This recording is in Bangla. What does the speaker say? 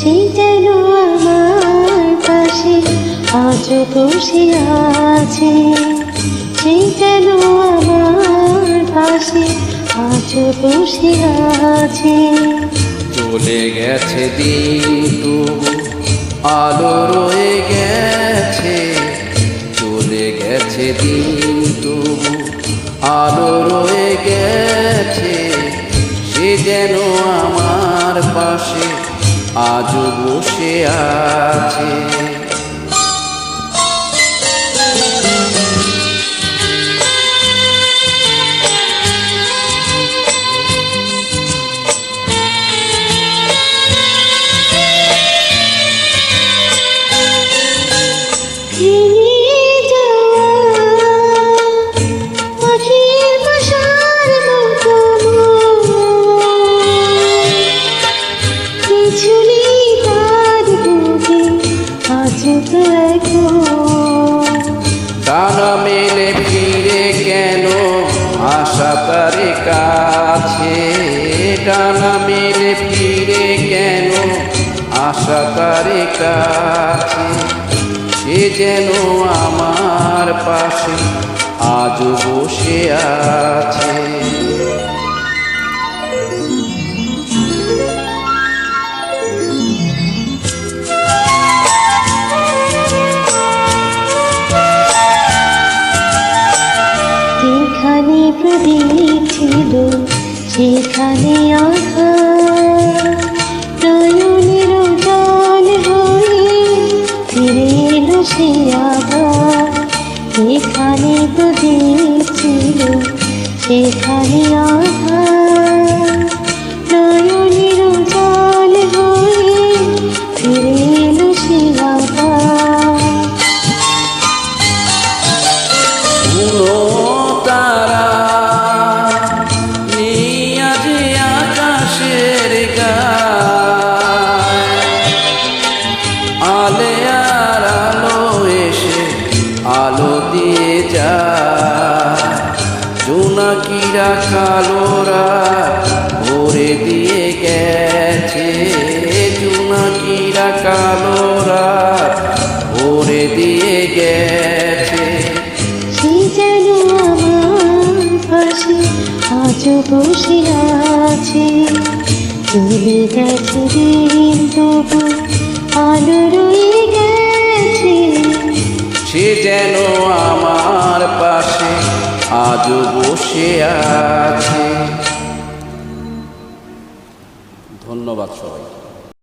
সে যেন আমার পাশে আজও বসে আছে। সে যেন আমার পাশে আজও বসে আছে। চলে গেছে দিন তবু আলো রয়ে গেছে। চলে গেছে দিন তবু আলো রয়ে গেছে। সে যেন আমার পাশে আজও বসে আছে। ডানা মেলে ফিরে কেন আশা তার কাছে। ডানা মেলে ফিরে কেন আশা তার কাছে। সে যেন আমার পাশে আজও বসে আছে। যেখানে প্রদীপ ছিল সেখানে আঘাত। নয়নের জল হয়ে ফিরে এলো সে আবার। যেখানে প্রদীপ ছিল সেখানে আঘাত। নয়নের জল হয়ে ফিরে এলো সে আবার। তারা নিয়া যে আকাশের গায়। আলে আর আলো এসে আলো দিয়ে যায়। জোনাকিরা কালোরা ভরে দিয়ে গেছে। জোনাকিরা কালোরা ভরে দিয়ে গেছে। সে যেন আমার পাশে আজও বসে আছে। চলে গেছে দিন তবু আলো রয়ে গেছে। সে যেন আমার পাশে আজও বসে আছে। ধন্যবাদ সবাই।